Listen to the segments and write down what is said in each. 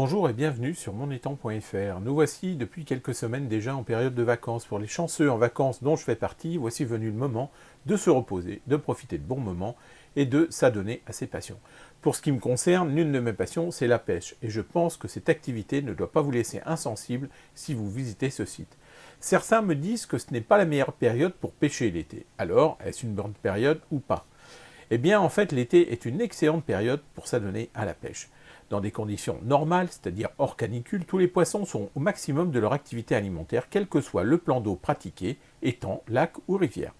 Bonjour et bienvenue sur monétan.fr. Nous voici depuis quelques semaines déjà en période de vacances. Pour les chanceux en vacances dont je fais partie, voici venu le moment de se reposer, de profiter de bons moments et de s'adonner à ses passions. Pour ce qui me concerne, l'une de mes passions, c'est la pêche. Et je pense que cette activité ne doit pas vous laisser insensible si vous visitez ce site. Certains me disent que ce n'est pas la meilleure période pour pêcher l'été. Alors, est-ce une bonne période ou pas ? Eh bien, en fait, l'été est une excellente période pour s'adonner à la pêche. Dans des conditions normales, c'est-à-dire hors canicule, tous les poissons sont au maximum de leur activité alimentaire, quel que soit le plan d'eau pratiqué, étang, lac ou rivière.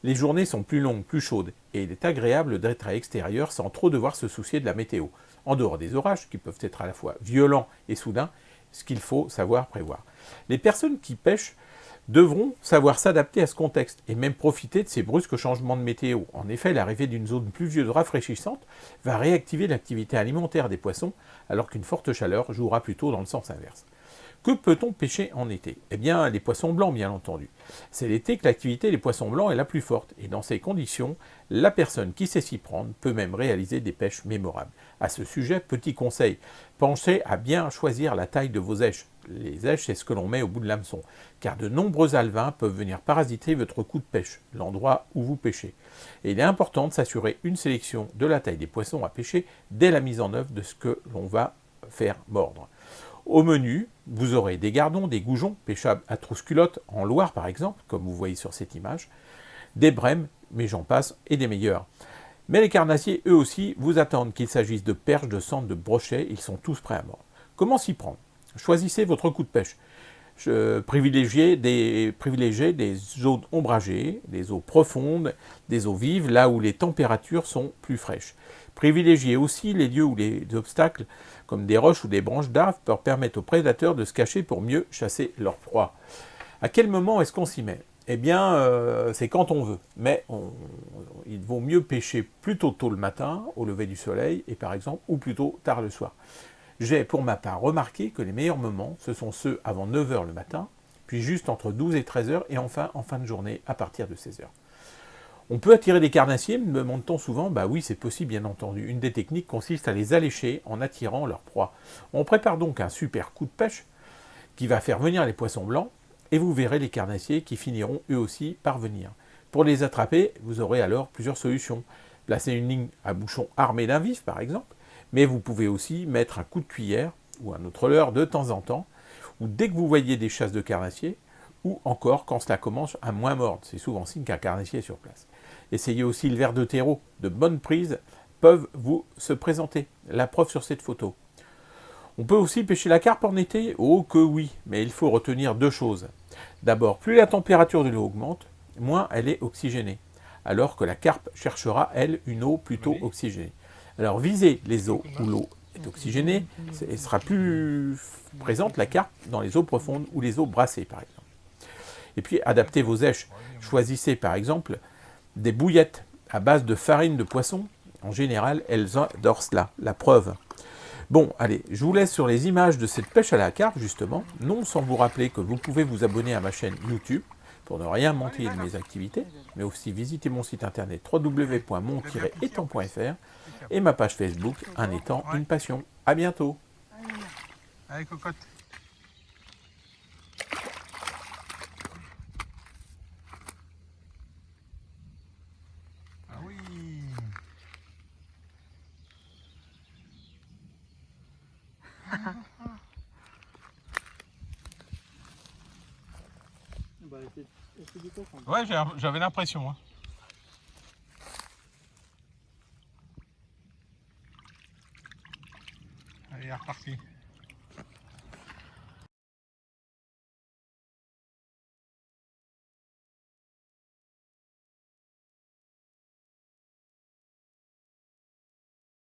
Les journées sont plus longues, plus chaudes, et il est agréable d'être à l'extérieur sans trop devoir se soucier de la météo. En dehors des orages, qui peuvent être à la fois violents et soudains, ce qu'il faut savoir prévoir. Les personnes qui pêchent devront savoir s'adapter à ce contexte et même profiter de ces brusques changements de météo. En effet, l'arrivée d'une zone pluvieuse rafraîchissante va réactiver l'activité alimentaire des poissons, alors qu'une forte chaleur jouera plutôt dans le sens inverse. Que peut-on pêcher en été ? Eh bien, les poissons blancs, bien entendu. C'est l'été que l'activité des poissons blancs est la plus forte, et dans ces conditions, la personne qui sait s'y prendre peut même réaliser des pêches mémorables. À ce sujet, petit conseil, pensez à bien choisir la taille de vos èches. Les èches, c'est ce que l'on met au bout de l'hameçon, car de nombreux alevins peuvent venir parasiter votre coup de pêche, l'endroit où vous pêchez. Et il est important de s'assurer une sélection de la taille des poissons à pêcher dès la mise en œuvre de ce que l'on va faire mordre. Au menu, vous aurez des gardons, des goujons, pêchables à trousse-culotte, en Loire par exemple, comme vous voyez sur cette image, des brèmes, mais j'en passe, et des meilleurs. Mais les carnassiers, eux aussi, vous attendent, qu'il s'agisse de perches, de sandres, de brochets, ils sont tous prêts à mordre. Comment s'y prendre ? Choisissez votre coup de pêche. Privilégiez des zones ombragées, des eaux profondes, des eaux vives, là où les températures sont plus fraîches. Privilégiez aussi les lieux où les obstacles, comme des roches ou des branches d'arbres, peuvent permettre aux prédateurs de se cacher pour mieux chasser leur proie. À quel moment est-ce qu'on s'y met ? Eh bien, c'est quand on veut. Mais il vaut mieux pêcher plutôt tôt le matin, au lever du soleil, et par exemple, ou plutôt tard le soir. J'ai pour ma part remarqué que les meilleurs moments, ce sont ceux avant 9 h le matin, puis juste entre 12 et 13 h, et enfin en fin de journée à partir de 16 h. On peut attirer des carnassiers, me demande-t-on souvent. Bah oui, c'est possible bien entendu. Une des techniques consiste à les allécher en attirant leur proie. On prépare donc un super coup de pêche qui va faire venir les poissons blancs, et vous verrez les carnassiers qui finiront eux aussi par venir. Pour les attraper, vous aurez alors plusieurs solutions. Placer une ligne à bouchon armée d'un vif par exemple, mais vous pouvez aussi mettre un coup de cuillère ou un autre leurre de temps en temps, ou dès que vous voyez des chasses de carnassiers, ou encore quand cela commence à moins mordre. C'est souvent signe qu'un carnassier est sur place. Essayez aussi le ver de terreau. De bonnes prises peuvent vous se présenter. La preuve sur cette photo. On peut aussi pêcher la carpe en été ? Oh que oui, mais il faut retenir deux choses. D'abord, plus la température de l'eau augmente, moins elle est oxygénée, alors que la carpe cherchera, elle, une eau plutôt oxygénée. Alors visez les eaux où l'eau est oxygénée, elle sera plus présente la carpe dans les eaux profondes ou les eaux brassées par exemple. Et puis adaptez vos èches. Choisissez par exemple des bouillettes à base de farine de poisson. En général, elles adorent cela, la preuve. Bon, allez, je vous laisse sur les images de cette pêche à la carpe, justement, non sans vous rappeler que vous pouvez vous abonner à ma chaîne YouTube pour ne rien manquer de mes activités, mais aussi visiter mon site internet www.mon-étang.fr et ma page Facebook, Un étang, une passion. À bientôt. Allez, cocotte. Ah oui. Ouais, j'avais l'impression. Hein. Allez, reparti.